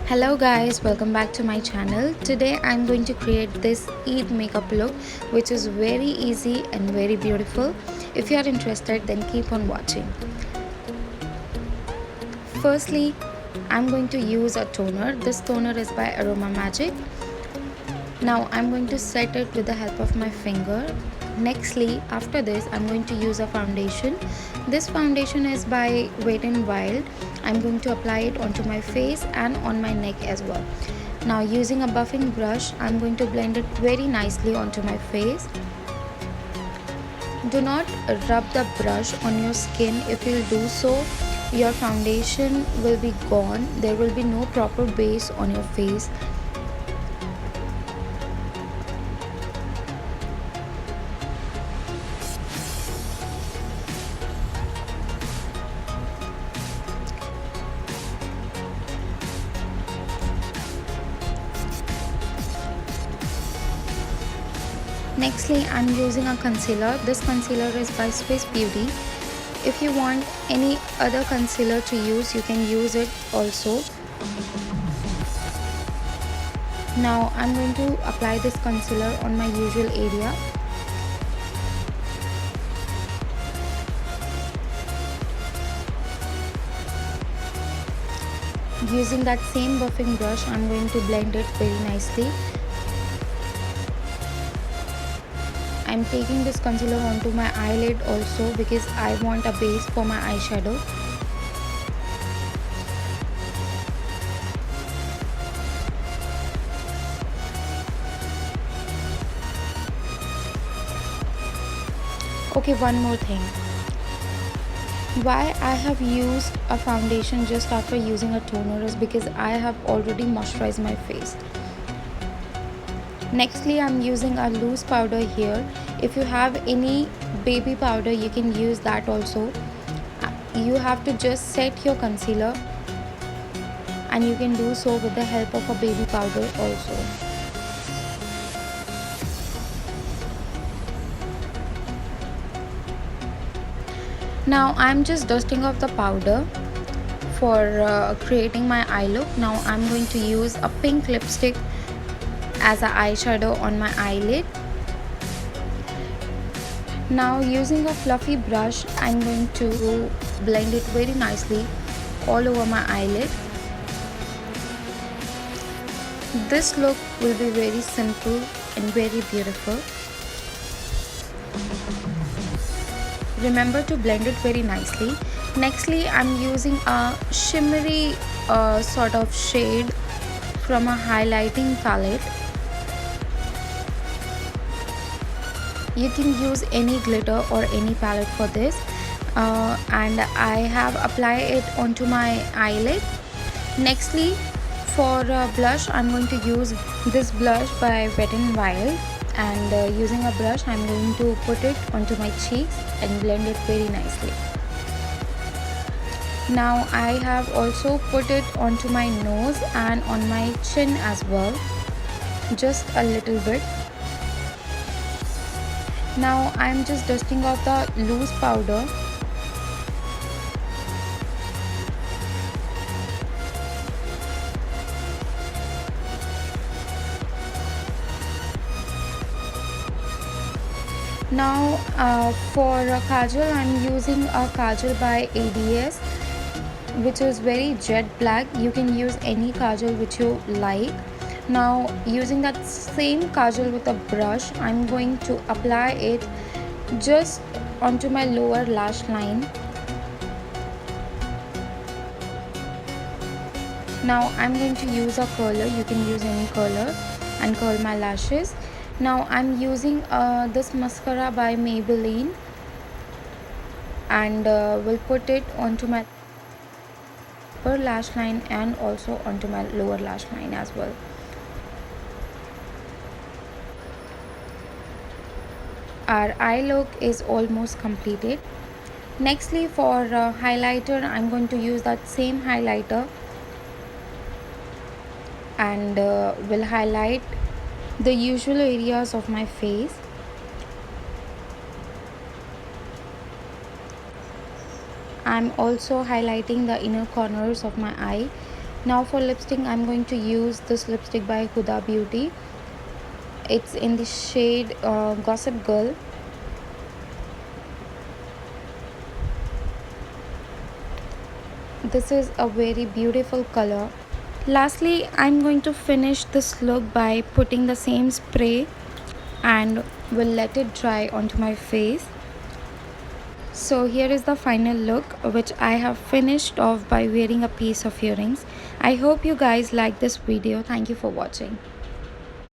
Hello guys, welcome back to my channel. Today I'm going to create this Eid makeup look which is very easy and very beautiful. If you are interested, then keep on watching. Firstly, I'm going to use a toner. This toner is by Aroma Magic. Now I'm going to set it with the help of my finger. Nextly, after this, I'm going to use a foundation. This foundation is by Wet n Wild. I'm going to apply it onto my face and on my neck as well. Now using a buffing brush, I'm going to blend it very nicely onto my face. Do not rub the brush on your skin. If you do so, your foundation will be gone. There will be no proper base on your face. Nextly, I'm using a concealer. This concealer is by Swiss Beauty. If you want any other concealer to use, you can use it also. Now I'm going to apply this concealer on my usual area. Using that same buffing brush, I'm going to blend it very nicely. I'm taking this concealer onto my eyelid also because I want a base for my eyeshadow. Okay, one more thing. Why I have used a foundation just after using a toner is because I have already moisturized my face. Nextly, I'm using a loose powder here. If you have any baby powder, you can use that also. You have to just set your concealer, and you can do so with the help of a baby powder also. Now I'm just dusting off the powder for creating my eye look. Now I'm going to use a pink lipstick as an eyeshadow on my eyelid. Now using a fluffy brush, I'm going to blend it very nicely all over my eyelid. This look will be very simple and very beautiful. Remember to blend it very nicely. Nextly, I'm using a shimmery sort of shade from a highlighting palette. You can use any glitter or any palette for this, and I have applied it onto my eyelid. Nextly, for blush, I'm going to use this blush by Wet n Wild, and using a brush, I'm going to put it onto my cheeks and blend it very nicely. Now I have also put it onto my nose and on my chin as well, just a little bit. Now I'm just dusting off the loose powder. Now for kajal, I'm using a kajal by ADS, which is very jet black. You can use any kajal which you like. Now using that same kajal with a brush, I'm going to apply it just onto my lower lash line. Now I'm going to use a curler. You can use any curler and curl my lashes. Now I'm using this mascara by Maybelline, and will put it onto my upper lash line and also onto my lower lash line as well. Our eye look is almost completed. Nextly, for highlighter, I'm going to use that same highlighter and will highlight the usual areas of my face. I'm also highlighting the inner corners of my eye Now for lipstick, I'm going to use this lipstick by Huda Beauty. It's in the shade Gossip Girl. This is a very beautiful color. Lastly, I'm going to finish this look by putting the same spray and will let it dry onto my face. So here is the final look, which I have finished off by wearing a piece of earrings. I hope you guys like this video. Thank you for watching.